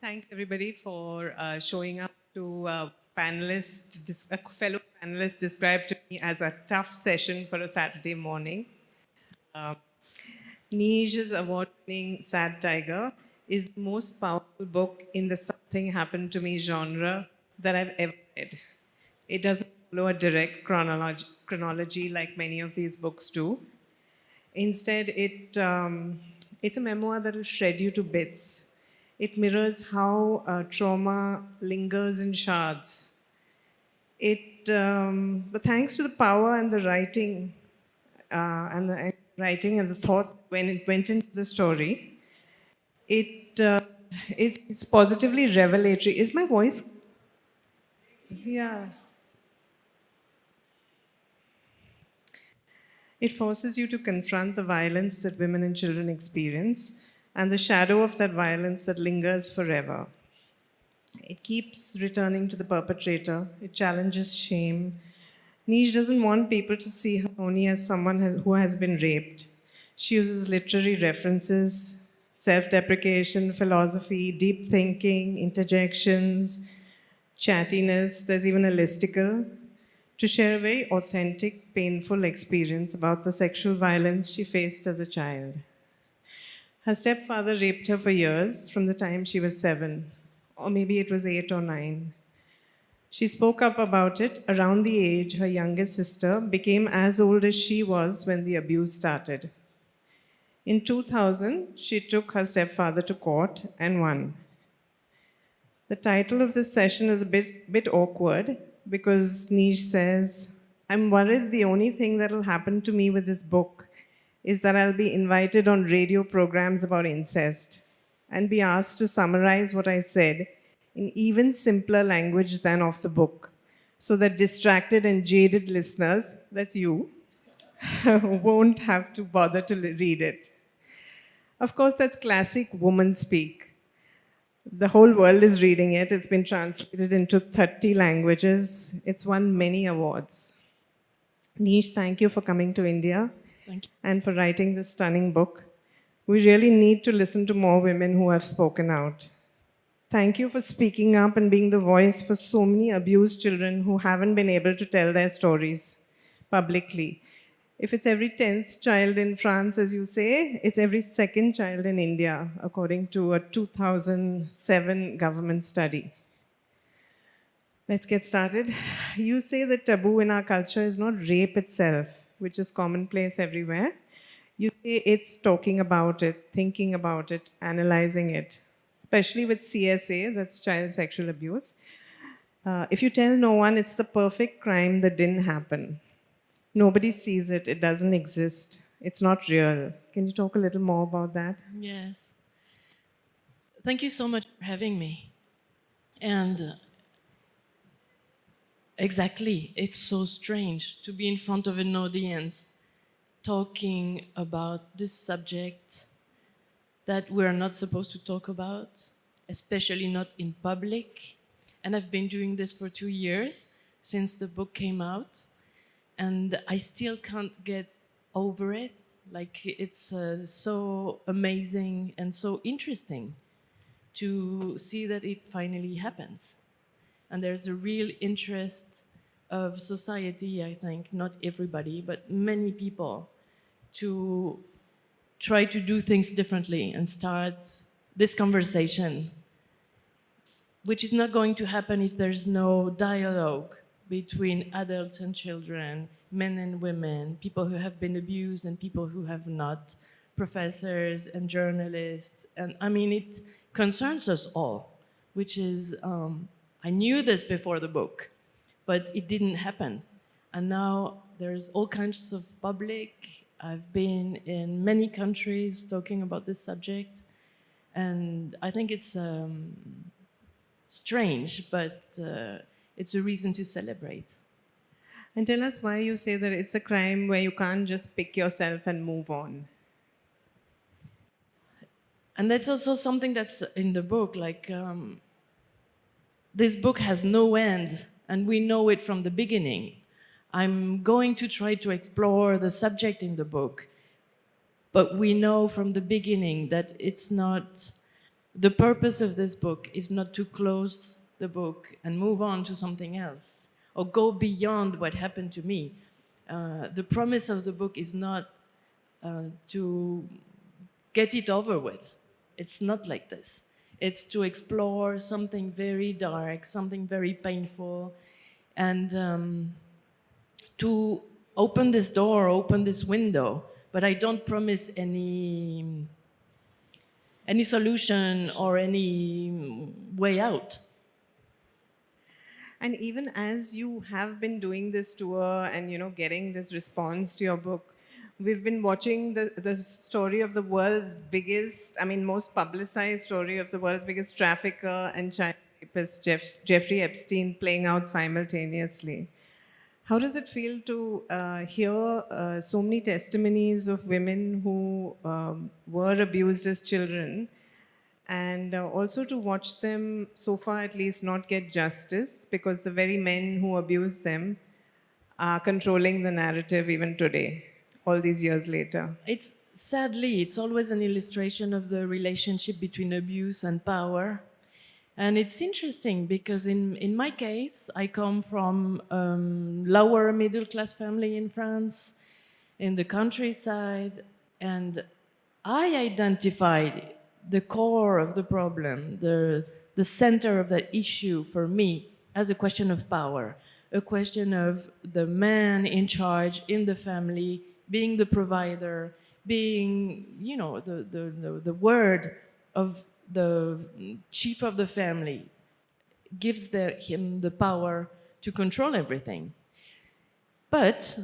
Thanks everybody for showing up to a fellow panelist described to me as a tough session for a Saturday morning. Neige's award-winning Sad Tiger is the most powerful book in the Something Happened to Me genre that I've ever read. It doesn't follow a direct chronology like many of these books do. Instead, it's a memoir that will shred you to bits. It mirrors how trauma lingers in shards. But thanks to the power and the writing and the thought when it went into the story, it's positively revelatory. Is my voice? Yeah. It forces you to confront the violence that women and children experience and the shadow of that violence that lingers forever. It keeps returning to the perpetrator. It challenges shame. Neige doesn't want people to see her only as someone who has been raped. She uses literary references, self-deprecation, philosophy, deep thinking, interjections, chattiness. There's even a listicle to share a very authentic, painful experience about the sexual violence she faced as a child. Her stepfather raped her for years, from the time she was 7, or maybe it was 8 or 9. She spoke up about it around the age her youngest sister became as old as she was when the abuse started. In 2000, she took her stepfather to court and won. The title of this session is a bit awkward because Neige says, "I'm worried the only thing that will happen to me with this book is that I'll be invited on radio programs about incest and be asked to summarize what I said in even simpler language than of the book, so that distracted and jaded listeners, that's you, won't have to bother to read it." Of course, that's classic woman speak. The whole world is reading it. It's been translated into 30 languages. It's won many awards. Neige, thank you for coming to India. Thank you. And for writing this stunning book. We really need to listen to more women who have spoken out. Thank you for speaking up and being the voice for so many abused children who haven't been able to tell their stories publicly. If it's every 10th child in France, as you say, it's every second child in India, according to a 2007 government study. Let's get started. You say the taboo in our culture is not rape itself, which is commonplace everywhere. You say it's talking about it, thinking about it, analyzing it, especially with CSA, that's child sexual abuse. If you tell no one, it's the perfect crime that didn't happen. Nobody sees it, it doesn't exist, it's not real. Can you talk a little more about that? Yes. Thank you so much for having me. And exactly, it's so strange to be in front of an audience talking about this subject that we're not supposed to talk about, especially not in public. And I've been doing this for 2 years since the book came out, and I still can't get over it. Like, it's so amazing and so interesting to see that it finally happens. And there's a real interest of society, I think, not everybody, but many people, to try to do things differently and start this conversation, which is not going to happen if there's no dialogue between adults and children, men and women, people who have been abused and people who have not, professors and journalists. And I mean, it concerns us all, which is, I knew this before the book, but it didn't happen. And now there's all kinds of public. I've been in many countries talking about this subject, and I think it's strange, but it's a reason to celebrate. And tell us why you say that it's a crime where you can't just pick yourself and move on. And that's also something that's in the book, like, this book has no end, and we know it from the beginning. I'm going to try to explore the subject in the book, but we know from the beginning that it's not the purpose of this book is not to close the book and move on to something else or go beyond what happened to me. The promise of the book is not to get it over with. It's not like this. It's to explore something very dark, something very painful, and to open this door, open this window. But I don't promise any solution or any way out. And even as you have been doing this tour and, you know, getting this response to your book, we've been watching the story of the world's biggest, I mean, most publicized story of the world's biggest trafficker and child rapist, Jeffrey Epstein, playing out simultaneously. How does it feel to hear so many testimonies of women who were abused as children, and also to watch them, so far at least, not get justice because the very men who abused them are controlling the narrative even today, all these years later? Sadly, it's always an illustration of the relationship between abuse and power. And it's interesting because in my case, I come from a lower middle class family in France, in the countryside, and I identified the core of the problem, the center of that issue for me as a question of power, a question of the man in charge in the family, being the provider, being, you know, the word of the chief of the family gives him the power to control everything. But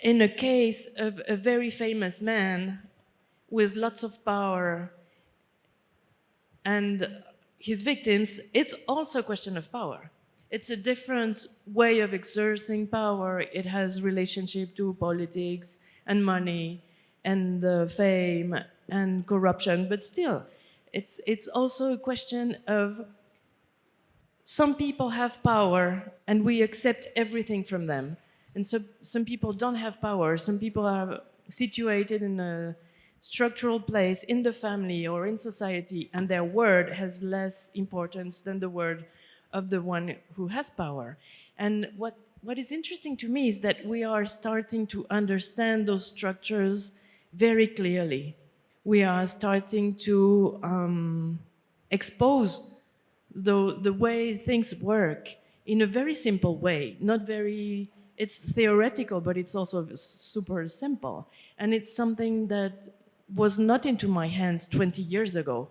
in a case of a very famous man with lots of power and his victims, it's also a question of power. It's a different way of exerting power. It has relationship to politics and money and fame and corruption, but still, it's also a question of some people have power and we accept everything from them. And so some people don't have power. Some people are situated in a structural place in the family or in society, and their word has less importance than the word of the one who has power. And what is interesting to me is that we are starting to understand those structures very clearly. We are starting to expose the way things work in a very simple way. It's theoretical, but it's also super simple. And it's something that was not into my hands 20 years ago.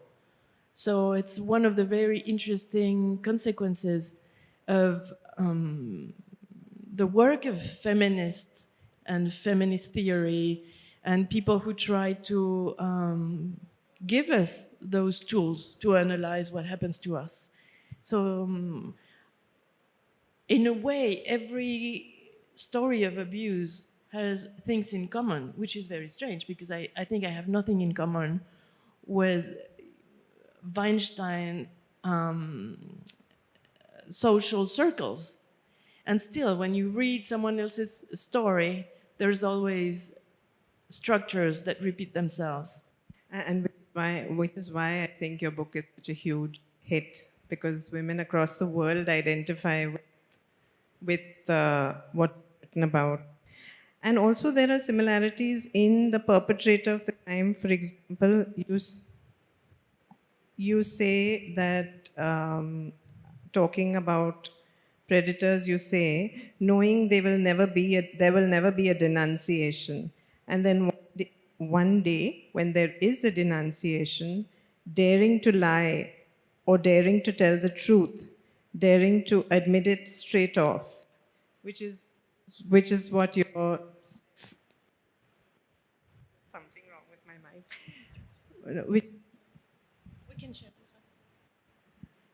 So it's one of the very interesting consequences of the work of feminists and feminist theory and people who try to give us those tools to analyze what happens to us. So in a way, every story of abuse has things in common, which is very strange because I think I have nothing in common with Weinstein's social circles. And still, when you read someone else's story, there's always structures that repeat themselves. And which is why I think your book is such a huge hit, because women across the world identify with what's written about. And also there are similarities in the perpetrator of the crime. For example, you say that, talking about predators, you say, knowing there will never be a denunciation. And then one day, when there is a denunciation, daring to lie or daring to tell the truth, daring to admit it straight off, which is what your... Something wrong with my mic. We can share this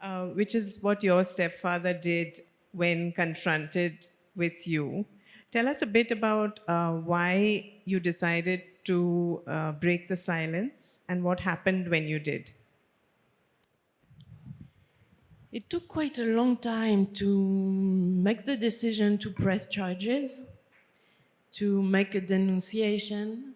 one. Which is what your stepfather did when confronted with you. Tell us a bit about why you decided to break the silence and what happened when you did. It took quite a long time to make the decision to press charges, to make a denunciation.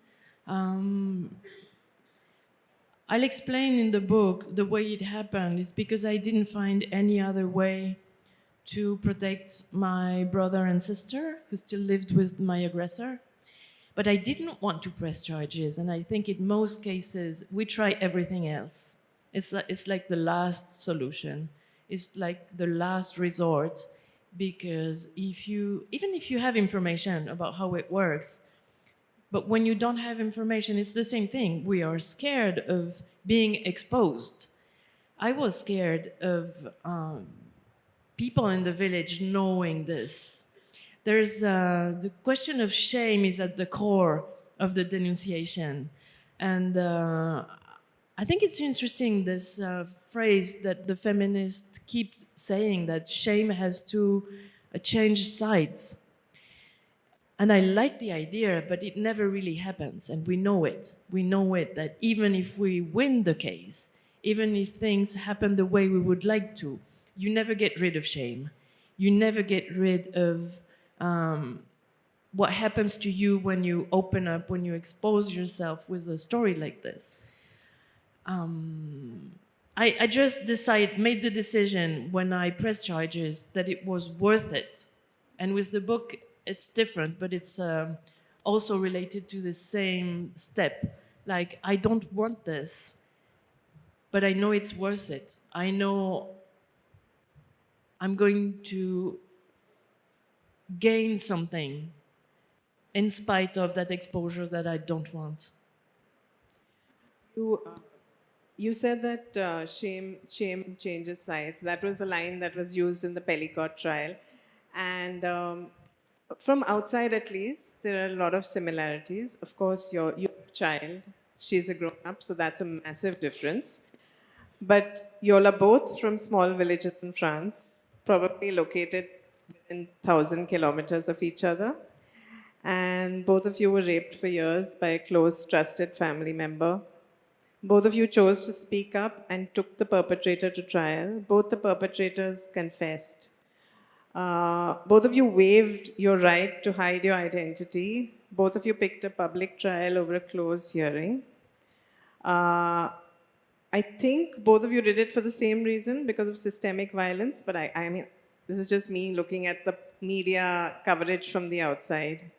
I'll explain in the book the way it happened. It's because I didn't find any other way to protect my brother and sister who still lived with my aggressor. But I didn't want to press charges, and I think in most cases we try everything else. It's like the last solution. It's like the last resort, because even if you have information about how it works, but when you don't have information, it's the same thing. We are scared of being exposed. I was scared of people in the village knowing this. There's the question of shame is at the core of the denunciation, and I think it's interesting this phrase that the feminists keep saying, that shame has to change sides. And I like the idea, but it never really happens, and we know it. We know it, that even if we win the case, even if things happen the way we would like to, you never get rid of shame. You never get rid of what happens to you when you open up, when you expose yourself with a story like this. I just made the decision when I pressed charges that it was worth it. And with the book, it's different, but it's also related to the same step. Like, I don't want this, but I know it's worth it. I know I'm going to gain something in spite of that exposure that I don't want. You said that shame changes sides. That was the line that was used in the Pelicot trial. And from outside, at least, there are a lot of similarities. Of course, you're a child. She's a grown-up, so that's a massive difference. But you all are both from small villages in France, probably located within 1,000 kilometers of each other. And both of you were raped for years by a close, trusted family member. Both of you chose to speak up and took the perpetrator to trial. Both the perpetrators confessed. Both of you waived your right to hide your identity. Both of you picked a public trial over a closed hearing. I think both of you did it for the same reason, because of systemic violence, but I mean, this is just me looking at the media coverage from the outside.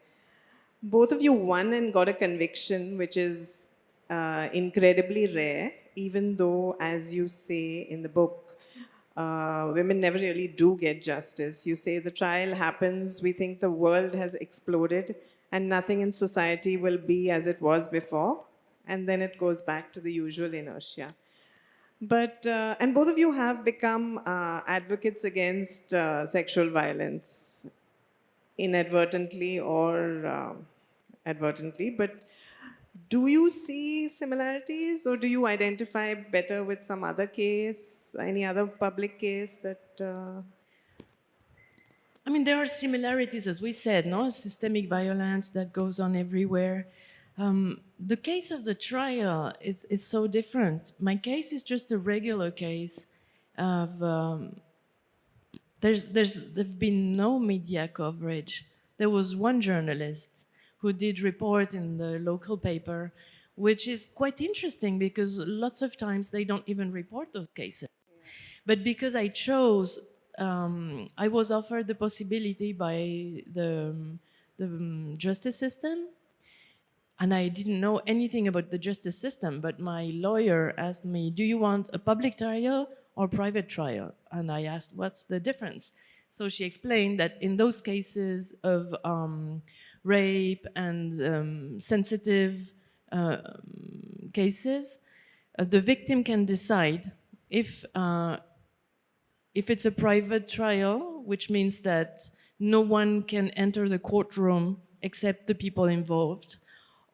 Both of you won and got a conviction, which is incredibly rare, even though, as you say in the book, women never really do get justice. You say the trial happens, we think the world has exploded and nothing in society will be as it was before, and then it goes back to the usual inertia. But, and both of you have become advocates against sexual violence, inadvertently or advertently, but do you see similarities, or do you identify better with some other case, any other public case that... I mean, there are similarities, as we said, no? Systemic violence that goes on everywhere. The case of the trial is so different. My case is just a regular case of... there've been no media coverage. There was one journalist who did report in the local paper, which is quite interesting because lots of times they don't even report those cases. But because I chose, I was offered the possibility by the justice system, and I didn't know anything about the justice system, but my lawyer asked me, do you want a public trial or private trial? And I asked, what's the difference? So she explained that in those cases of rape and sensitive cases, the victim can decide if it's a private trial, which means that no one can enter the courtroom except the people involved,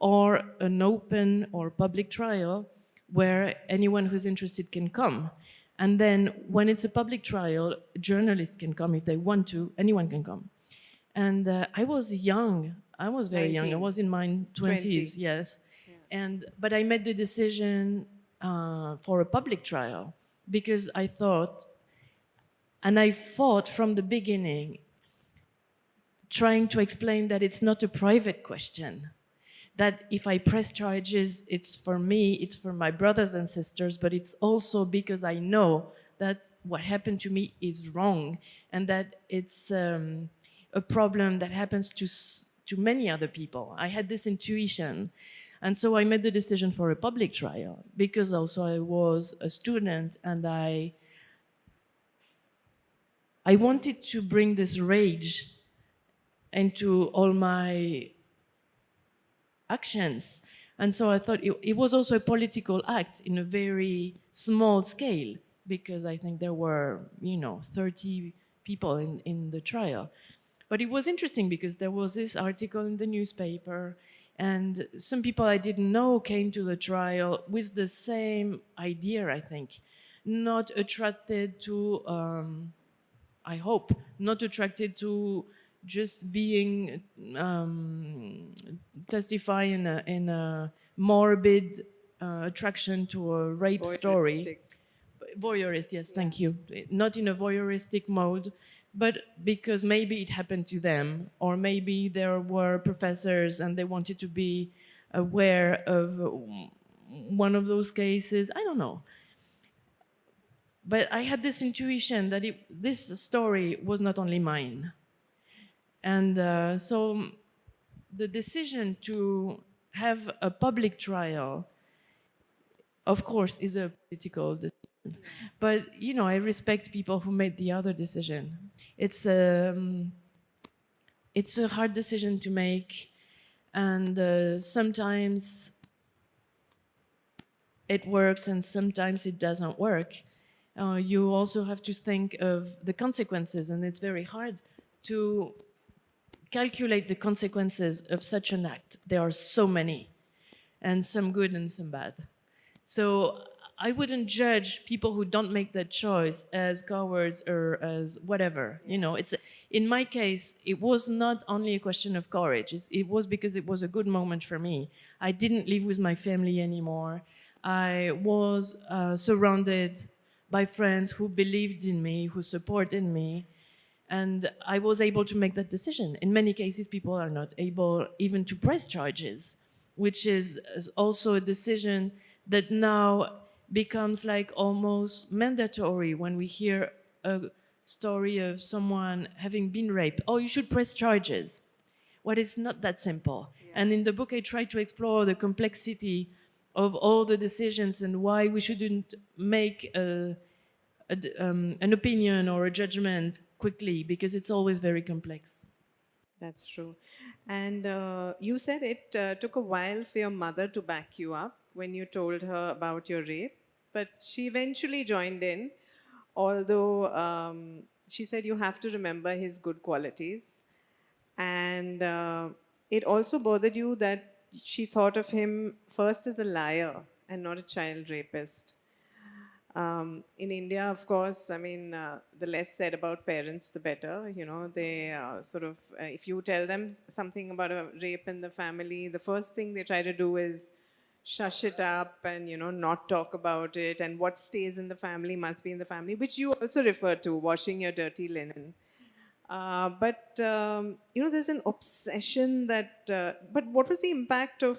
or an open or public trial where anyone who's interested can come. And then when it's a public trial, journalists can come if they want to, anyone can come. And I was young. I was very 19. young. I was in my 20s, 20. yes. Yeah. But I made the decision for a public trial because I thought, and I fought from the beginning, trying to explain that it's not a private question, that if I press charges, it's for me, it's for my brothers and sisters, but it's also because I know that what happened to me is wrong, and that it's a problem that happens to many other people. I had this intuition. And so I made the decision for a public trial, because also I was a student, and I wanted to bring this rage into all my actions. And so I thought it was also a political act in a very small scale, because I think there were, 30 people in the trial. But it was interesting because there was this article in the newspaper, and some people I didn't know came to the trial with the same idea, I think. Not attracted to, I hope, not attracted to just being testify in a morbid attraction to a rape story. Voyeurist, yes, yeah. Thank you. Not in a voyeuristic mode, but because maybe it happened to them, or maybe there were professors and they wanted to be aware of one of those cases. I don't know. But I had this intuition that this story was not only mine. And so the decision to have a public trial, of course, is a political decision. But, I respect people who made the other decision. It's a hard decision to make, and sometimes it works and sometimes it doesn't work. You also have to think of the consequences, and it's very hard to calculate the consequences of such an act. There are so many, and some good and some bad. So I wouldn't judge people who don't make that choice as cowards or as whatever. It's in my case, it was not only a question of courage. It was because it was a good moment for me. I didn't live with my family anymore. I was surrounded by friends who believed in me, who supported me, and I was able to make that decision. In many cases, people are not able even to press charges, which is also a decision that now becomes like almost mandatory when we hear a story of someone having been raped. Oh, you should press charges. Well, it's not that simple. Yeah. And in the book, I try to explore the complexity of all the decisions and why we shouldn't make an opinion or a judgment quickly, because it's always very complex. That's true. And you said it took a while for your mother to back you up when you told her about your rape, but she eventually joined in, although she said you have to remember his good qualities. And it also bothered you that she thought of him first as a liar and not a child rapist. In India, of course, the less said about parents, the better. They if you tell them something about a rape in the family, the first thing they try to do is shush it up and, not talk about it. And what stays in the family must be in the family, which you also refer to, washing your dirty linen. But there's an obsession that, but what was the impact of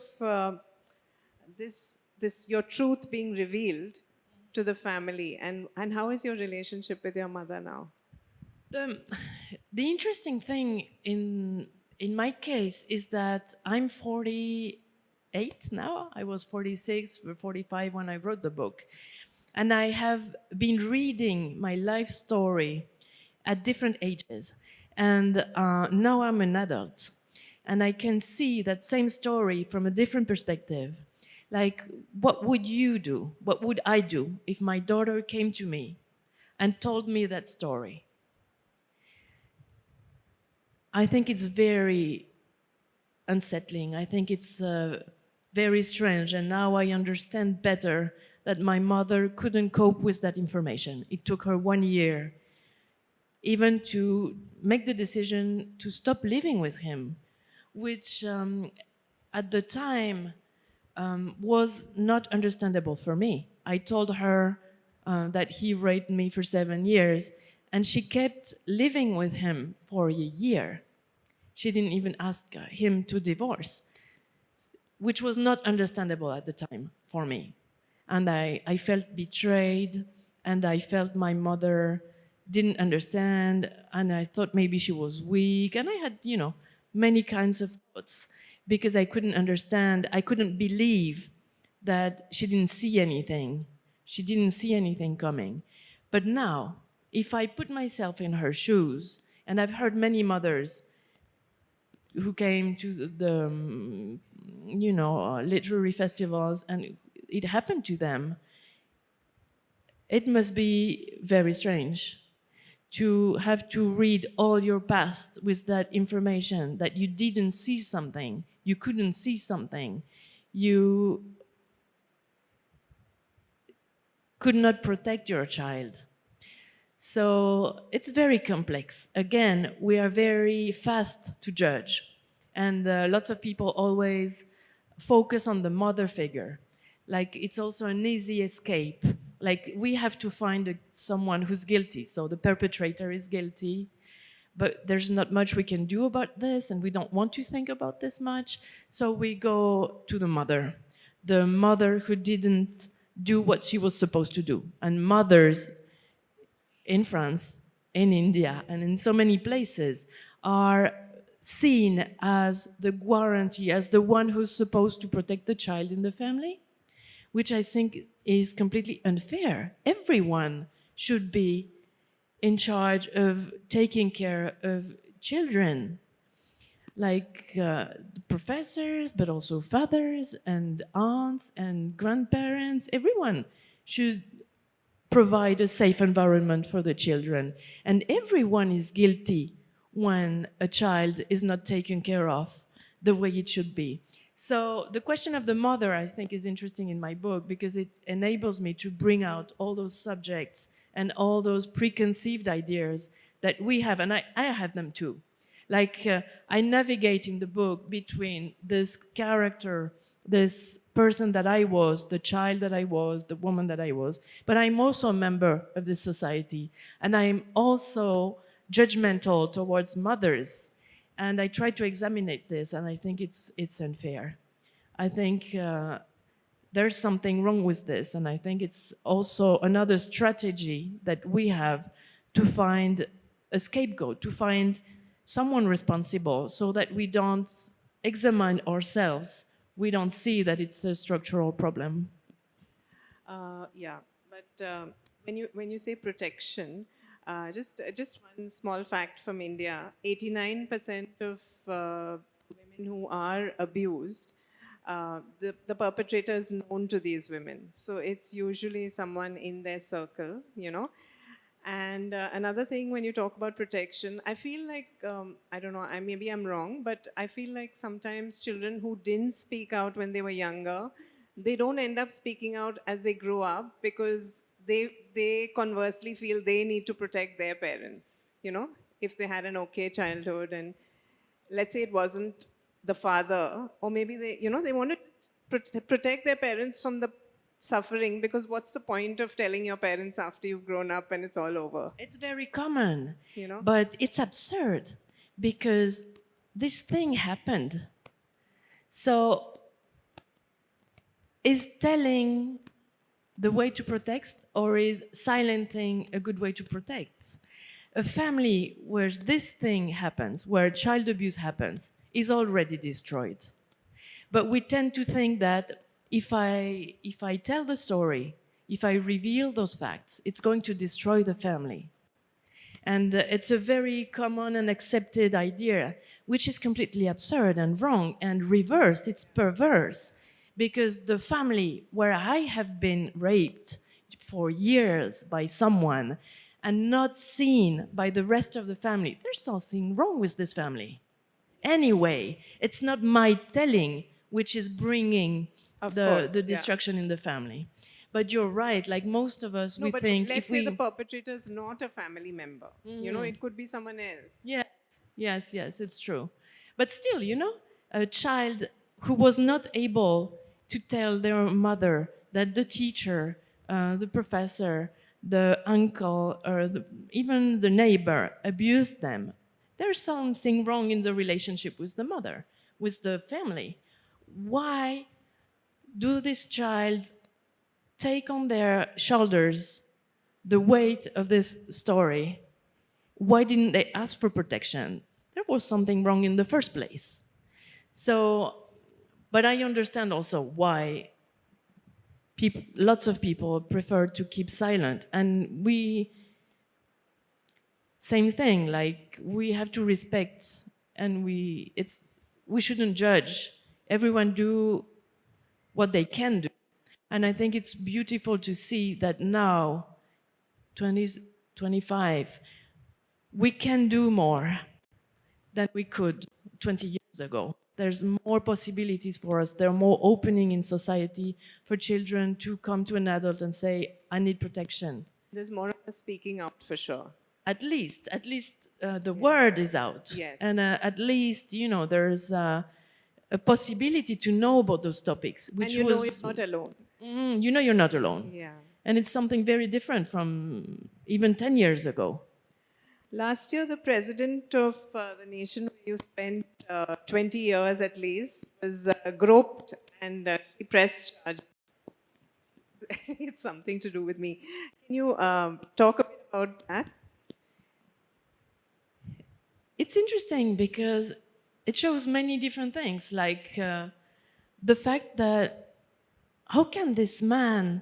this your truth being revealed to the family, and how is your relationship with your mother now? The interesting thing in my case is that I'm 48 now. I was 46 or 45 when I wrote the book. And I have been reading my life story at different ages. And now I'm an adult. And I can see that same story from a different perspective. Like, what would you do? What would I do if my daughter came to me and told me that story? I think it's very unsettling. I think it's very strange. And now I understand better that my mother couldn't cope with that information. It took her 1 year even to make the decision to stop living with him, which at the time was not understandable for me. I told her that he raped me for 7 years, and she kept living with him for a year. She didn't even ask him to divorce. which was not understandable at the time for me. And I felt betrayed, and I felt my mother didn't understand, and I thought maybe she was weak, and I had, many kinds of thoughts because I couldn't understand, I couldn't believe that she didn't see anything. She didn't see anything coming. But now, if I put myself in her shoes, and I've heard many mothers who came to the literary festivals, and it happened to them, it must be very strange to have to read all your past with that information, that you didn't see something, you couldn't see something, you could not protect your child. So it's very complex. Again, we are very fast to judge. And lots of people always focus on the mother figure. Like, it's also an easy escape. Like, we have to find someone who's guilty. So the perpetrator is guilty, but there's not much we can do about this, and we don't want to think about this much. So we go to the mother who didn't do what she was supposed to do. And mothers in France, in India, and in so many places are seen as the guarantee, as the one who's supposed to protect the child in the family, which I think is completely unfair. Everyone should be in charge of taking care of children, like professors, but also fathers and aunts and grandparents. Everyone should provide a safe environment for the children. And everyone is guilty when a child is not taken care of the way it should be. So the question of the mother, I think, is interesting in my book because it enables me to bring out all those subjects and all those preconceived ideas that we have, and I have them too. Like, I navigate in the book between this character, this person that I was, the child that I was, the woman that I was, but I'm also a member of this society, and I'm also judgmental towards mothers. And I try to examine this, and I think it's unfair. I think there's something wrong with this, and I think it's also another strategy that we have to find a scapegoat, to find someone responsible, so that we don't examine ourselves. We don't see that it's a structural problem. Yeah, but when you say protection, just one small fact from India: 89% of women who are abused, the perpetrator is known to these women. So it's usually someone in their circle, And another thing, when you talk about protection, I feel like, I don't know, maybe I'm wrong, but I feel like sometimes children who didn't speak out when they were younger, they don't end up speaking out as they grow up because they conversely feel they need to protect their parents, if they had an okay childhood, and let's say it wasn't the father, or maybe they want to protect their parents from the suffering, because what's the point of telling your parents after you've grown up and it's all over? It's very common, but it's absurd because this thing happened. So is telling the way to protect, or is silencing a good way to protect? A family where this thing happens, where child abuse happens, is already destroyed. But we tend to think that if I tell the story, if I reveal those facts, it's going to destroy the family. And it's a very common and accepted idea, which is completely absurd and wrong and reversed. It's perverse. Because the family where I have been raped for years by someone and not seen by the rest of the family, there's something wrong with this family. Anyway, it's not my telling which is bringing the destruction in the family. But you're right, like most of us, we think... let's say the perpetrator is not a family member. It could be someone else. Yes, it's true. But still, a child who was not able to tell their mother that the teacher, the professor, the uncle, or even the neighbor abused them, there's something wrong in the relationship with the mother, with the family. why do this child take on their shoulders the weight of this story? Why didn't they ask for protection? There was something wrong in the first place. So, but I understand also why lots of people prefer to keep silent. And same thing, like we have to respect, and we shouldn't judge. Everyone do what they can do. And I think it's beautiful to see that now, 2025, we can do more than we could 20 years ago. There's more possibilities for us. There are more opening in society for children to come to an adult and say, I need protection. There's more of us speaking out for sure. At least the word is out. Yes. And at least, there's a possibility to know about those topics. Which and you're not alone. You're not alone. Yeah. And it's something very different from even 10 years ago. Last year, the president of the nation where you spent 20 years at least was groped and he pressed charges. It's something to do with me. Can you talk a bit about that? It's interesting because it shows many different things, like the fact that how can this man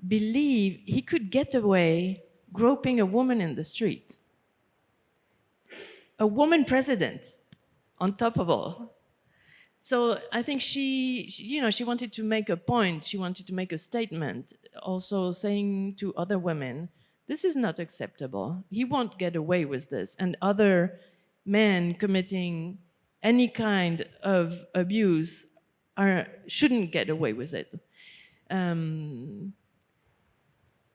believe he could get away groping a woman in the street? A woman president, on top of all. So I think she wanted to make a point. She wanted to make a statement, also saying to other women, this is not acceptable. He won't get away with this. And other men committing any kind of abuse shouldn't get away with it.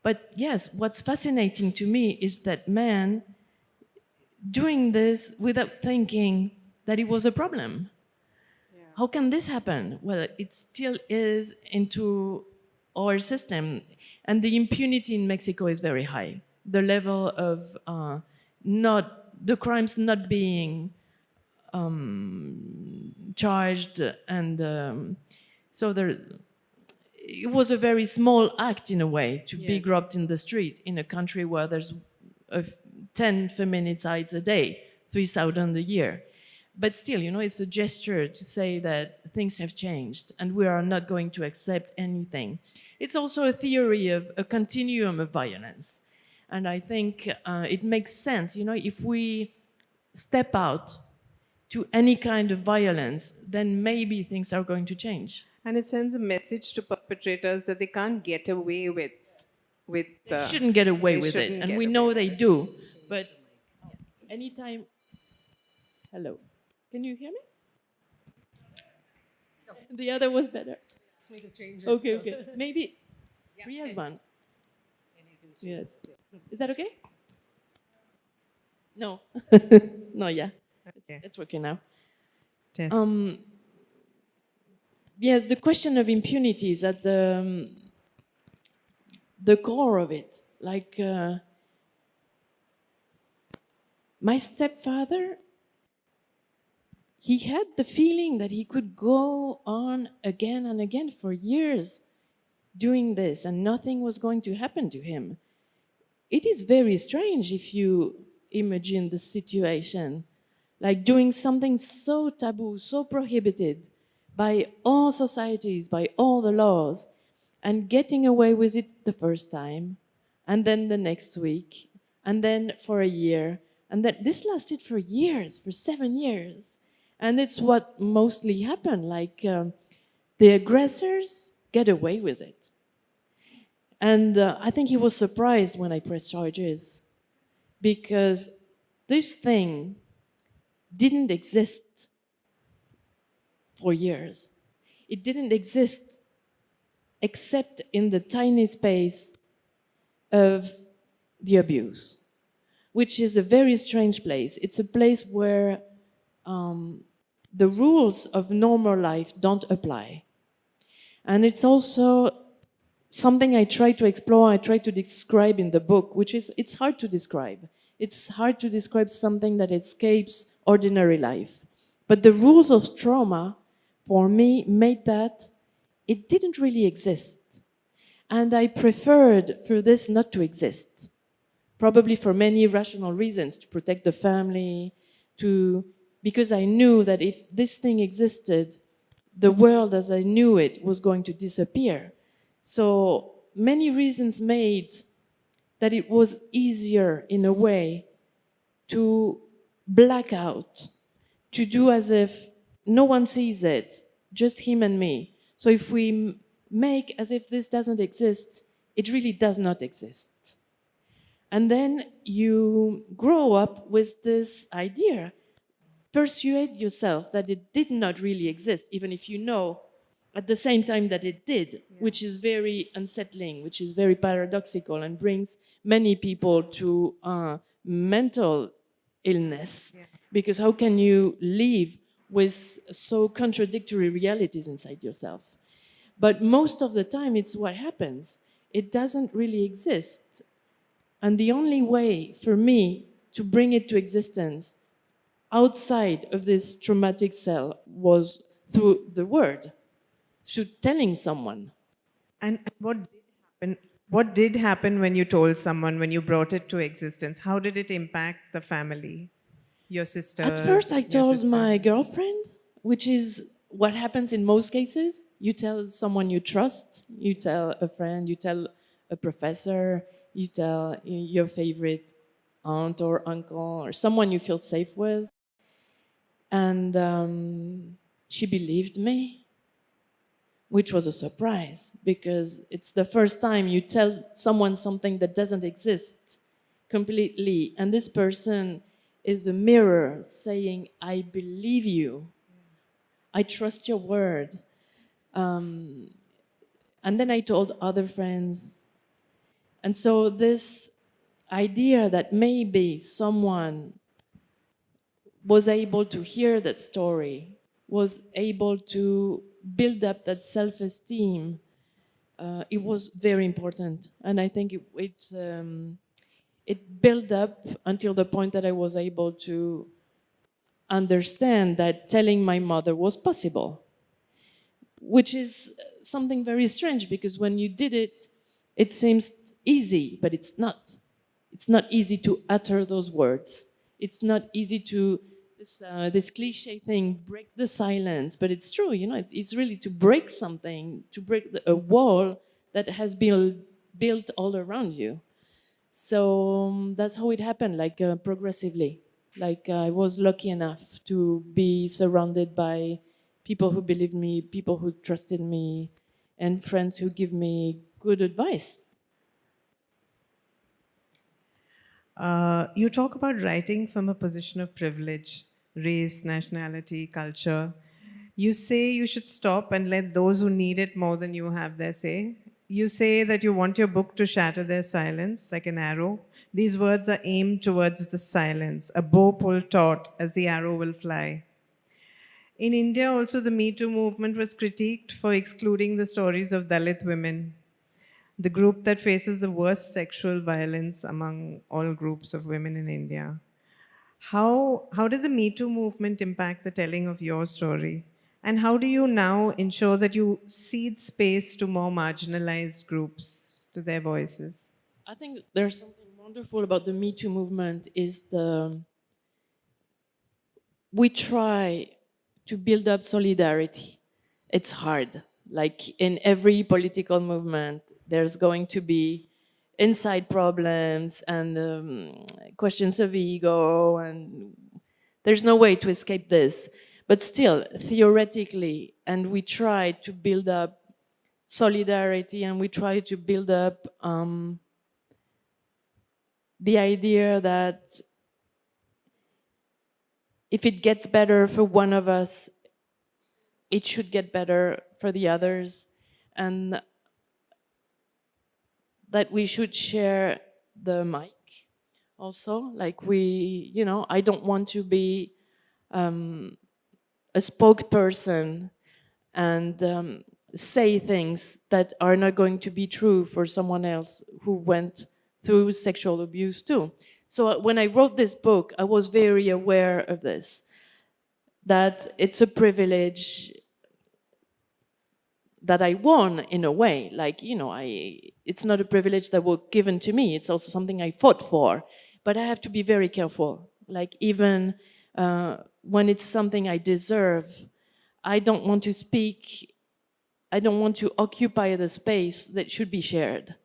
But yes, what's fascinating to me is that man doing this without thinking that it was a problem. Yeah. How can this happen? Well, it still is into our system. And the impunity in Mexico is very high. The level of the crimes not being charged, and so it was a very small act in a way to be groped in the street in a country where there's 10 feminicides a day, 3,000 a year. But still, it's a gesture to say that things have changed and we are not going to accept anything. It's also a theory of a continuum of violence. And I think it makes sense, if we step out to any kind of violence, then maybe things are going to change. And it sends a message to perpetrators that they can't get away with they shouldn't get away with it, and we know they do. But anytime, hello, can you hear me? No. The other was better. Ask me to change it. Okay. Maybe Priya's one. Yes. Is that okay? No. No, yeah. Okay. It's working now. Yes. Yes, the question of impunity is at the core of it. Like, my stepfather, he had the feeling that he could go on again and again for years doing this and nothing was going to happen to him. It is very strange if you imagine the situation, like doing something so taboo, so prohibited by all societies, by all the laws, and getting away with it the first time, and then the next week, and then for a year. And then this lasted for years, for 7 years. And it's what mostly happened, like the aggressors get away with it. And I think he was surprised when I pressed charges, because this thing didn't exist for years. It didn't exist except in the tiny space of the abuse, which is a very strange place. It's a place where the rules of normal life don't apply. And it's also something I try to explore, I try to describe in the book, which is, it's hard to describe. It's hard to describe something that escapes ordinary life. But the rules of trauma for me made that it didn't really exist. And I preferred for this not to exist. Probably for many rational reasons, to protect the family, because I knew that if this thing existed, the world as I knew it was going to disappear. So many reasons made that it was easier in a way to black out, to do as if no one sees it, just him and me. So if we make as if this doesn't exist, it really does not exist. And then you grow up with this idea. Persuade yourself that it did not really exist, even if you know at the same time that it did, which is very unsettling, which is very paradoxical, and brings many people to mental illness. Yeah. Because how can you live with so contradictory realities inside yourself? But most of the time, it's what happens. It doesn't really exist. And the only way for me to bring it to existence outside of this traumatic cell was through the word, through telling someone. And what did happen when you told someone, when you brought it to existence? How did it impact the family, your sister? At first, I told my girlfriend, which is what happens in most cases. You tell someone you trust, you tell a friend, you tell a professor, you tell your favorite aunt or uncle or someone you feel safe with. And she believed me, which was a surprise, because it's the first time you tell someone something that doesn't exist completely. And this person is a mirror saying, I believe you. I trust your word. And then I told other friends. And so this idea that maybe someone was able to hear that story, was able to build up that self-esteem, it was very important. And I think it built up until the point that I was able to understand that telling my mother was possible, which is something very strange, because when you did it, it seems easy, but it's not. It's not easy to utter those words. It's not easy to, this cliche thing, break the silence, but it's true, you know, it's really to break something, to break a wall that has been built all around you. So that's how it happened, like progressively. Like I was lucky enough to be surrounded by people who believed me, people who trusted me, and friends who give me good advice. You talk about writing from a position of privilege, race, nationality, culture. You say you should stop and let those who need it more than you have their say. You say that you want your book to shatter their silence like an arrow. These words are aimed towards the silence, a bow pulled taut as the arrow will fly. In India also, the Me Too movement was critiqued for excluding the stories of Dalit women, the group that faces the worst sexual violence among all groups of women in India. How did the Me Too movement impact the telling of your story? And how do you now ensure that you cede space to more marginalized groups, to their voices? I think there's something wonderful about the Me Too movement is we try to build up solidarity. It's hard. Like in every political movement, there's going to be inside problems and questions of ego, and there's no way to escape this. But still, theoretically, and we try to build up solidarity, and we try to build up the idea that if it gets better for one of us, it should get better for the others, and that we should share the mic also. Like I don't want to be a spokesperson and say things that are not going to be true for someone else who went through sexual abuse too. So when I wrote this book, I was very aware of this, that it's a privilege that I won in a way. Like, you know, it's not a privilege that was given to me. It's also something I fought for. But I have to be very careful. Like, even when it's something I deserve, I don't want to speak, I don't want to occupy the space that should be shared.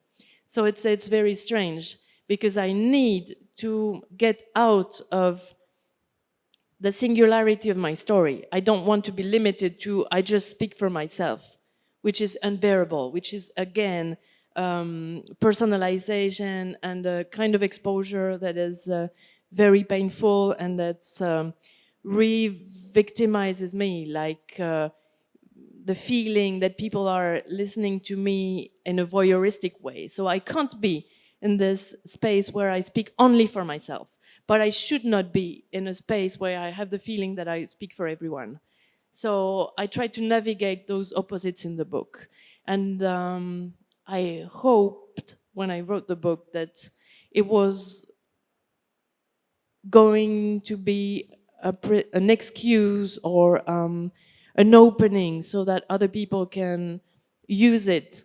So it's very strange, because I need to get out of the singularity of my story. I don't want to be limited to, I just speak for myself, which is unbearable, which is, again, personalization and a kind of exposure that is very painful, and that's re-victimizes me, like the feeling that people are listening to me in a voyeuristic way. So I can't be in this space where I speak only for myself, but I should not be in a space where I have the feeling that I speak for everyone. So I try to navigate those opposites in the book. And I hoped when I wrote the book that it was going to be an excuse or an opening so that other people can use it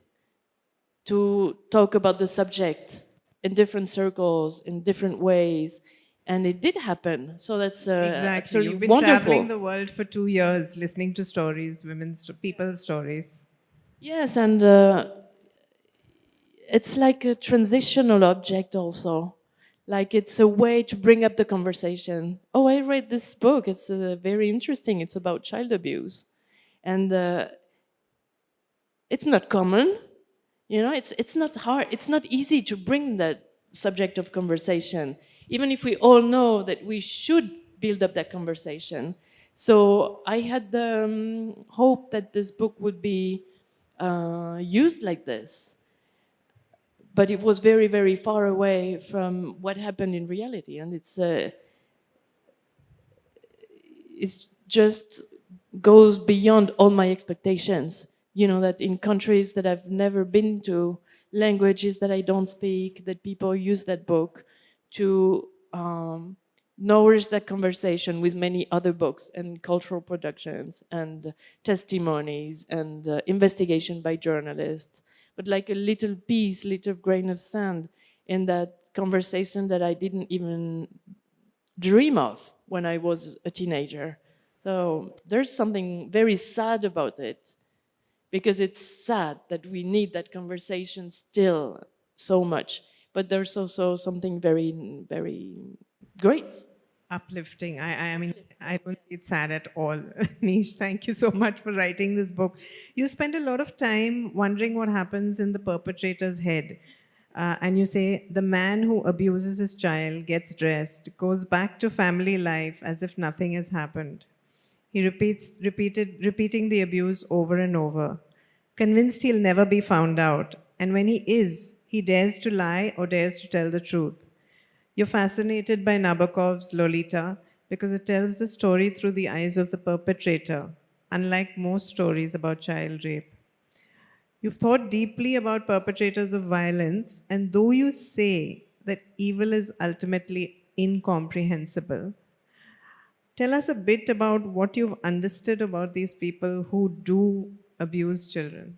to talk about the subject in different circles, in different ways. And it did happen. So that's Exactly. absolutely You've been wonderful. traveling the world for 2 years, listening to stories, people's stories. Yes, and it's like a transitional object also. Like, it's a way to bring up the conversation. Oh, I read this book. It's very interesting. It's about child abuse. And it's not common. You know, it's not hard. It's not easy to bring that subject of conversation, even if we all know that we should build up that conversation. So I had the hope that this book would be used like this. But it was very, very far away from what happened in reality. And it's just goes beyond all my expectations. You know, that in countries that I've never been to, languages that I don't speak, that people use that book to nourish that conversation with many other books and cultural productions and testimonies and investigation by journalists. But like a little piece, little grain of sand in that conversation that I didn't even dream of when I was a teenager. So there's something very sad about it, because it's sad that we need that conversation still so much. But there's also something very, very great. Uplifting. I mean, I don't see it sad at all. Neige, thank you so much for writing this book. You spend a lot of time wondering what happens in the perpetrator's head. And you say, the man who abuses his child gets dressed, goes back to family life as if nothing has happened. He repeating the abuse over and over, convinced he'll never be found out. And when he is, he dares to lie or dares to tell the truth. You're fascinated by Nabokov's Lolita because it tells the story through the eyes of the perpetrator, unlike most stories about child rape. You've thought deeply about perpetrators of violence, and though you say that evil is ultimately incomprehensible, tell us a bit about what you've understood about these people who do abuse children.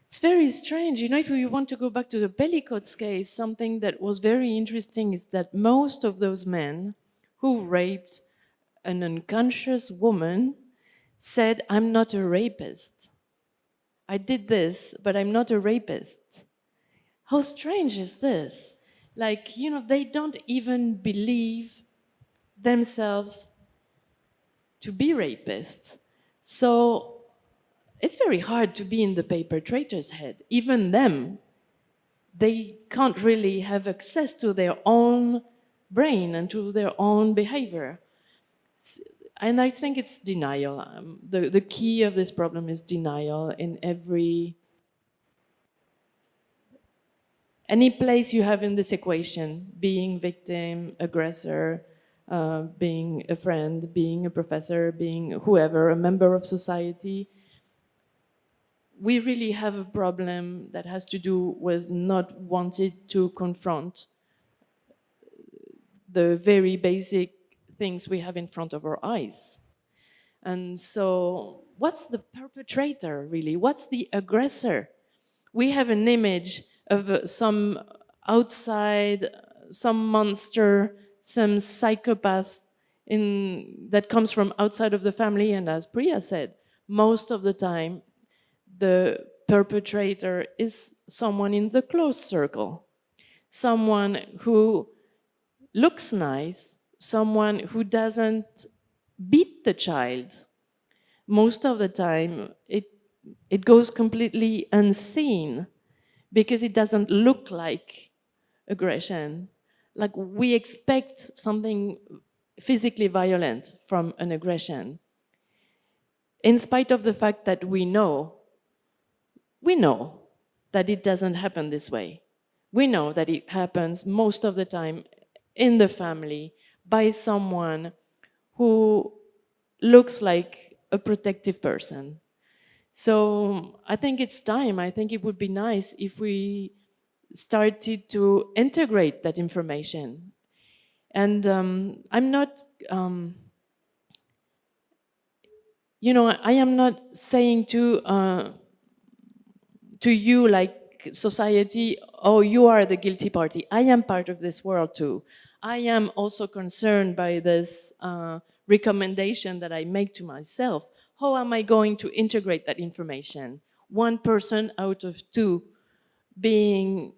It's very strange. You know, if you want to go back to the Pelicot's case, something that was very interesting is that most of those men who raped an unconscious woman said, I'm not a rapist. I did this, but I'm not a rapist. How strange is this? Like, you know, they don't even believe themselves to be rapists. So it's very hard to be in the perpetrator's head. Even them, they can't really have access to their own brain and to their own behavior. And I think it's denial. The key of this problem is denial in any place you have in this equation, being victim, aggressor, being a friend, being a professor, being whoever, a member of society. We really have a problem that has to do with not wanting to confront the very basic things we have in front of our eyes. And so, what's the perpetrator really? What's the aggressor? We have an image of some outside, some monster, some psychopath that comes from outside of the family. And as Priya said, most of the time, the perpetrator is someone in the close circle, someone who looks nice, someone who doesn't beat the child. Most of the time, it goes completely unseen because it doesn't look like aggression. Like we expect something physically violent from an aggression, in spite of the fact that we know that it doesn't happen this way. We know that it happens most of the time in the family by someone who looks like a protective person. So I think it's time. I think it would be nice if we started to integrate that information. And I'm not, I am not saying to you, like society, oh, you are the guilty party. I am part of this world too. I am also concerned by this recommendation that I make to myself. How am I going to integrate that information? One person out of two being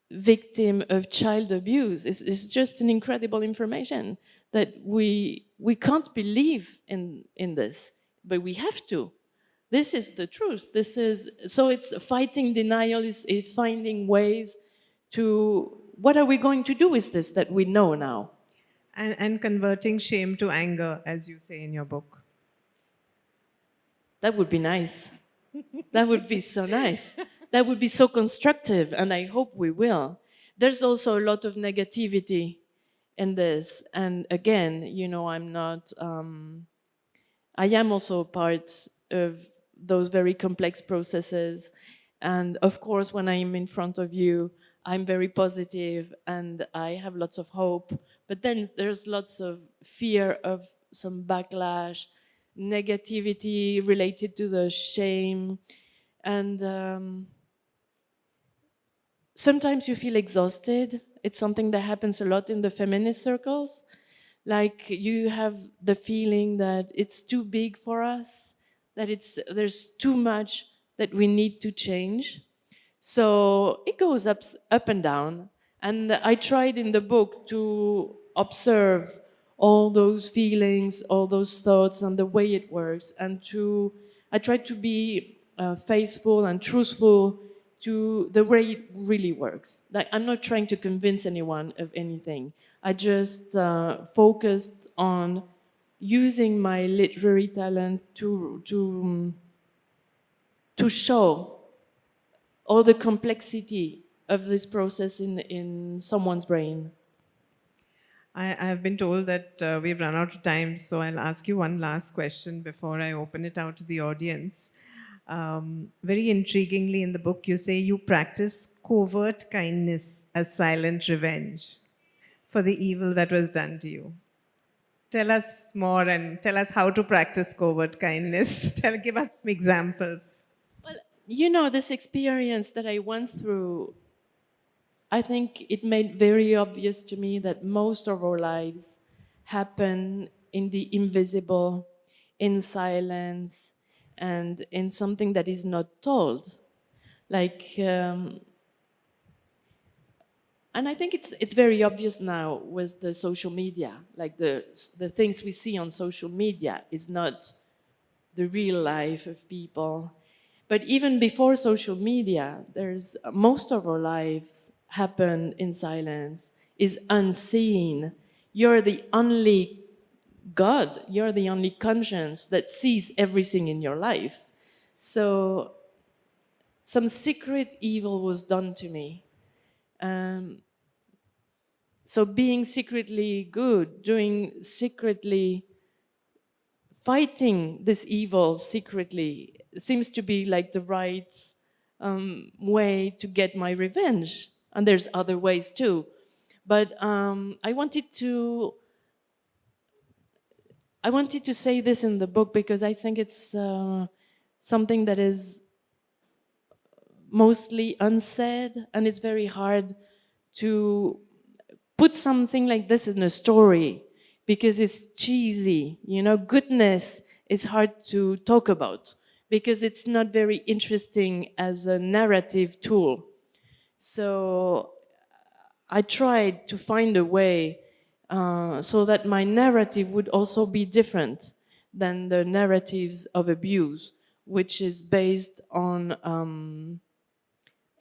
victim of child abuse is just an incredible information that we can't believe in this, but we have to. This is the truth. So it's fighting denial, is finding ways to, what are we going to do with this that we know now? And converting shame to anger, as you say in your book. That would be nice. That would be so nice. That would be so constructive, and I hope we will. There's also a lot of negativity in this. And again, I'm not, I am also part of those very complex processes. And of course, when I'm in front of you, I'm very positive and I have lots of hope. But then there's lots of fear of some backlash, negativity related to the shame. And sometimes you feel exhausted. It's something that happens a lot in the feminist circles. Like you have the feeling that it's too big for us, that there's too much that we need to change. So it goes up and down. And I tried in the book to observe all those feelings, all those thoughts, and the way it works. And I tried to be faithful and truthful to the way it really works. Like, I'm not trying to convince anyone of anything. I just focused on using my literary talent to show all the complexity of this process in someone's brain. I have been told that we've run out of time, so I'll ask you one last question before I open it out to the audience. Very intriguingly in the book, you say you practice covert kindness as silent revenge for the evil that was done to you. Tell us more and tell us how to practice covert kindness. Give us some examples. Well, this experience that I went through, I think it made very obvious to me that most of our lives happen in the invisible, in silence, and in something that is not told. Like, and I think it's very obvious now with the social media. Like the things we see on social media is not the real life of people. But even before social media, most of our lives happen in silence, is unseen. You're the only God, you're the only conscience that sees everything in your life. So some secret evil was done to me. So being secretly good, fighting this evil secretly seems to be like the right way to get my revenge. And there's other ways too. But I wanted to I wanted to say this in the book because I think it's something that is mostly unsaid, and it's very hard to put something like this in a story because it's cheesy. You know, goodness is hard to talk about because it's not very interesting as a narrative tool. So I tried to find a way so that my narrative would also be different than the narratives of abuse, which is based on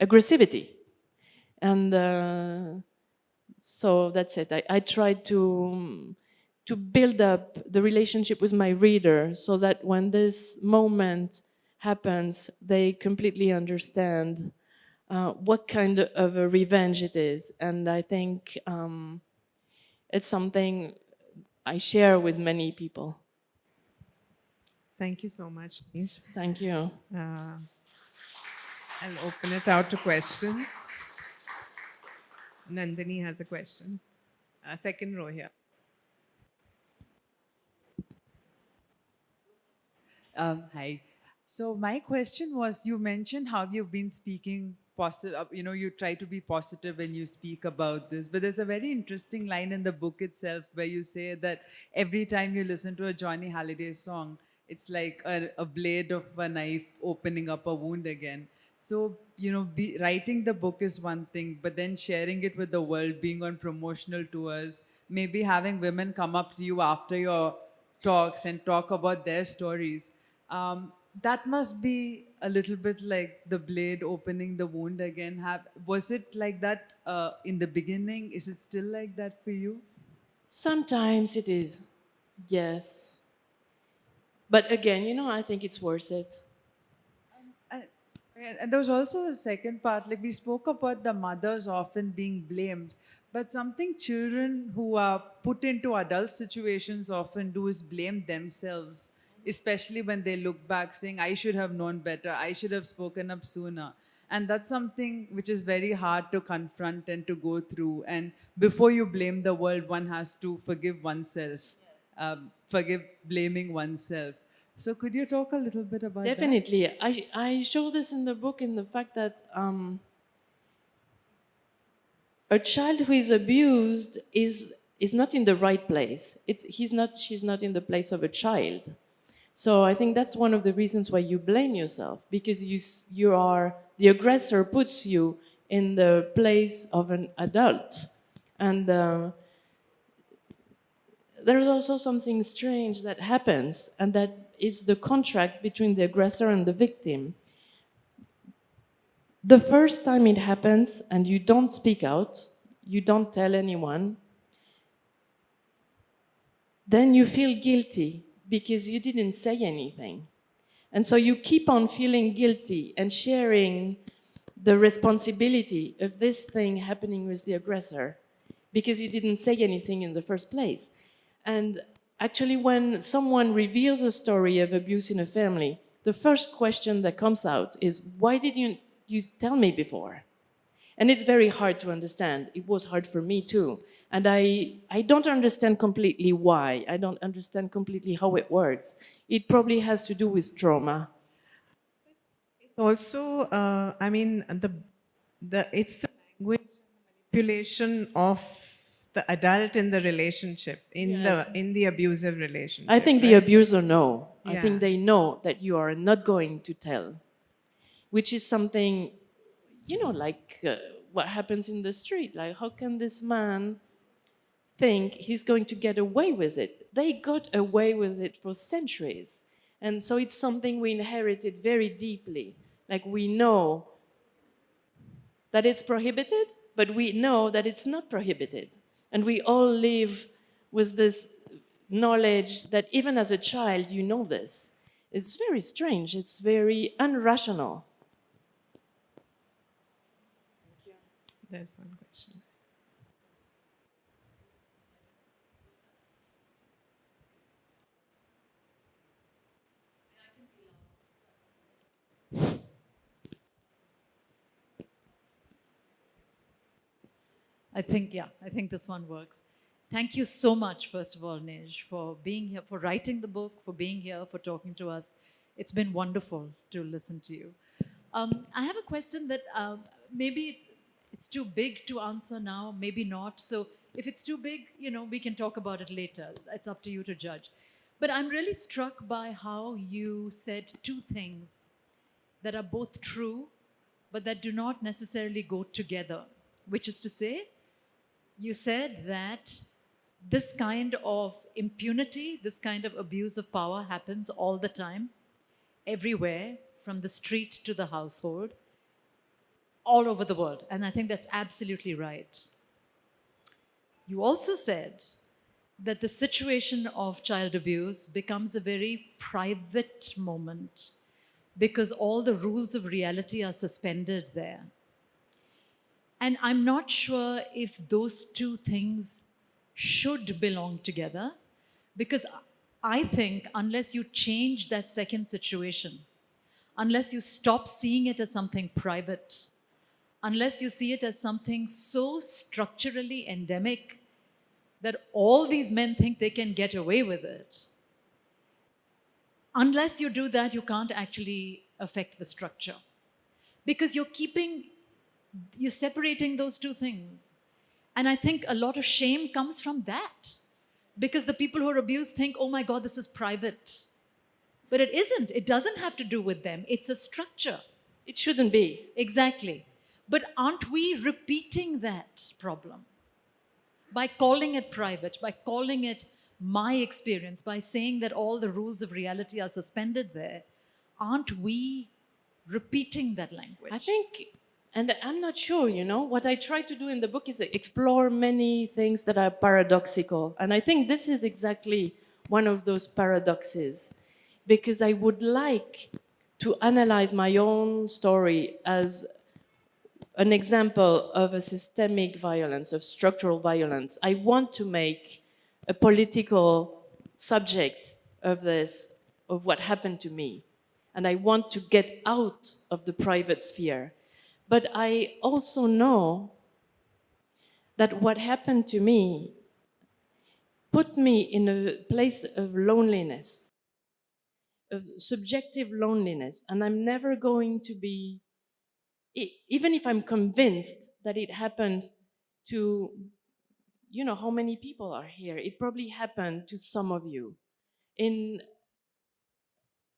aggressivity. And so that's it. I tried to build up the relationship with my reader so that when this moment happens, they completely understand what kind of a revenge it is. And I think it's something I share with many people. Thank you so much, Neige. Thank you. I'll open it out to questions. Nandini has a question. Second row here. Hi. So my question was, you mentioned how you've been speaking positive, you try to be positive when you speak about this, but there's a very interesting line in the book itself where you say that every time you listen to a Johnny Hallyday song, it's like a blade of a knife opening up a wound again. So, writing the book is one thing, but then sharing it with the world, being on promotional tours, maybe having women come up to you after your talks and talk about their stories. That must be a little bit like the blade opening the wound again. Was it like that in the beginning? Is it still like that for you? Sometimes it is, yes. But again, I think it's worth it. And there was also a second part, like we spoke about the mothers often being blamed, but something children who are put into adult situations often do is blame themselves, especially when they look back saying, I should have known better, I should have spoken up sooner. And that's something which is very hard to confront and to go through. And before you blame the world, one has to forgive oneself, forgive blaming oneself. So could you talk a little bit about that? Definitely. I show this in the book in the fact that a child who is abused is not in the right place. She's not in the place of a child. So I think that's one of the reasons why you blame yourself, because the aggressor puts you in the place of an adult. And there's also something strange that happens, and that is the contract between the aggressor and the victim. The first time it happens and you don't speak out, you don't tell anyone, then you feel guilty because you didn't say anything. And so you keep on feeling guilty and sharing the responsibility of this thing happening with the aggressor because you didn't say anything in the first place. And actually, when someone reveals a story of abuse in a family, the first question that comes out is, why did you tell me before? And it's very hard to understand. It was hard for me too. And I don't understand completely why. I don't understand completely how it works. It probably has to do with trauma. It's also, it's the language manipulation of the adult in the relationship, in the abusive relationship. I think the abuser know. I Yeah. think they know that you are not going to tell, which is something, like what happens in the street. Like, how can this man think he's going to get away with it? They got away with it for centuries. And so it's something we inherited very deeply. Like, we know that it's prohibited, but we know that it's not prohibited. And we all live with this knowledge that even as a child, you know this. It's very strange. It's very unrational. There's one question. I think this one works. Thank you so much, first of all, Neige, for being here, for writing the book, for being here, for talking to us. It's been wonderful to listen to you. I have a question that maybe it's too big to answer now, maybe not. So if it's too big, we can talk about it later. It's up to you to judge. But I'm really struck by how you said two things that are both true, but that do not necessarily go together, which is to say, you said that this kind of impunity, this kind of abuse of power happens all the time, everywhere, from the street to the household, all over the world. And I think that's absolutely right. You also said that the situation of child abuse becomes a very private moment because all the rules of reality are suspended there. And I'm not sure if those two things should belong together, because I think unless you change that second situation, unless you stop seeing it as something private, unless you see it as something so structurally endemic that all these men think they can get away with it, unless you do that, you can't actually affect the structure. Because you're separating those two things. And I think a lot of shame comes from that. Because the people who are abused think, oh my God, this is private. But it isn't. It doesn't have to do with them. It's a structure. It shouldn't be. Exactly. But aren't we repeating that problem? By calling it private, by calling it my experience, by saying that all the rules of reality are suspended there, aren't we repeating that language? I think, and I'm not sure, what I try to do in the book is explore many things that are paradoxical. And I think this is exactly one of those paradoxes, because I would like to analyze my own story as an example of a systemic violence, of structural violence. I want to make a political subject of this, of what happened to me. And I want to get out of the private sphere. But I also know that what happened to me put me in a place of loneliness, of subjective loneliness. And I'm never going to be, even if I'm convinced that it happened to, how many people are here? It probably happened to some of you in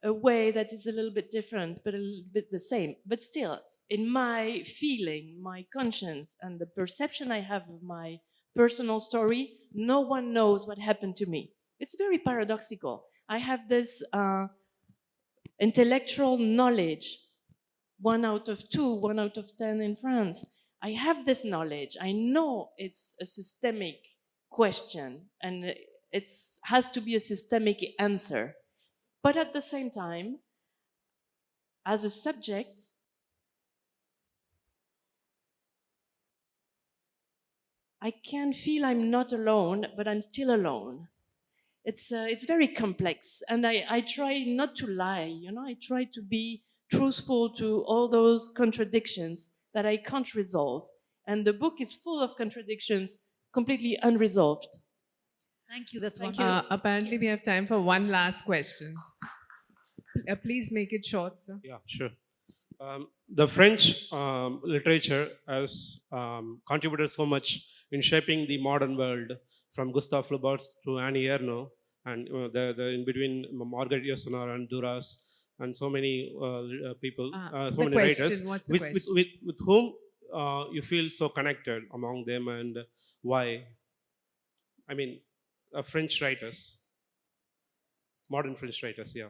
a way that is a little bit different, but a little bit the same. But still, in my feeling, my conscience, and the perception I have of my personal story, no one knows what happened to me. It's very paradoxical. I have this intellectual knowledge, 1 out of 2, 1 out of 10 in France. I have this knowledge. I know it's a systemic question, and it has to be a systemic answer. But at the same time, as a subject, I can feel I'm not alone, but I'm still alone. It's very complex, and I try not to lie. I try to be truthful to all those contradictions that I can't resolve. And the book is full of contradictions, completely unresolved. Thank you. That's wonderful. Apparently, we have time for one last question. Please make it short, sir. Yeah, sure. The French literature has contributed so much in shaping the modern world, from Gustave Flaubert to Annie Ernaux, and the in between Margaret Yourcenar and Duras, and so many people, so many writers, What's the question? with whom you feel so connected among them, and why? I mean, French writers, modern French writers, yeah.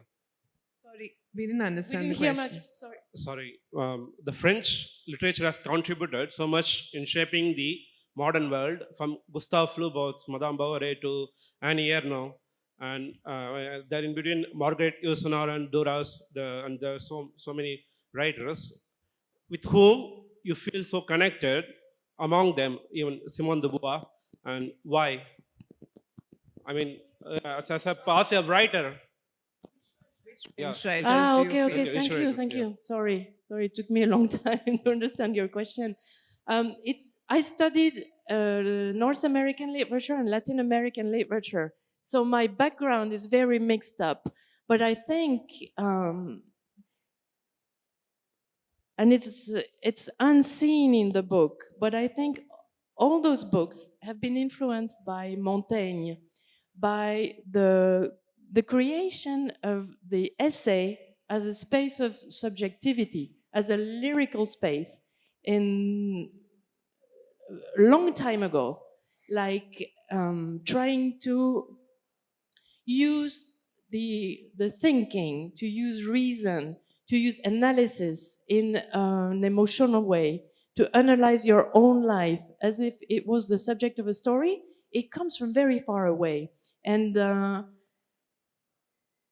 Sorry, we didn't understand We the didn't hear question. much. Sorry, Sorry. the French literature has contributed so much in shaping the modern world, from Gustave Flaubert's Madame Bovary to Annie Ernaux, and there in between Margaret Yourcenar and Duras, and there are so many writers with whom you feel so connected among them, even Simone de Beauvoir, and why? I mean, as a passive writer. Yeah. French writers do you Okay. feel? Thank you. Sorry, it took me a long time to understand your question. I studied North American literature and Latin American literature. So my background is very mixed up. But I think, and it's unseen in the book, but I think all those books have been influenced by Montaigne, by the creation of the essay as a space of subjectivity, as a lyrical space in a long time ago, like trying to use the thinking, to use reason, to use analysis in an emotional way, to analyze your own life as if it was the subject of a story. It comes from very far away. And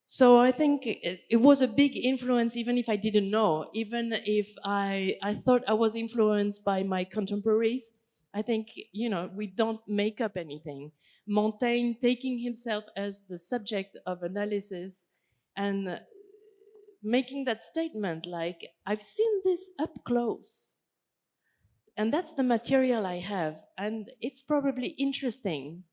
so I think it was a big influence, even if I didn't know, even if I thought I was influenced by my contemporaries. I think, you know, we don't make up anything. Montaigne taking himself as the subject of analysis and making that statement like, I've seen this up close. And that's the material I have. And it's probably interesting.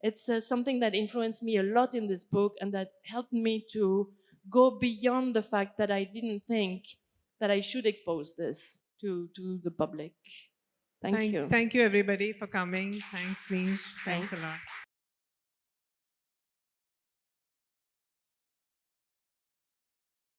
It's something that influenced me a lot in this book and that helped me to go beyond the fact that I didn't think that I should expose this to the public. Thank you. Thank you, everybody, for coming. Thanks, Neige. Thanks a lot.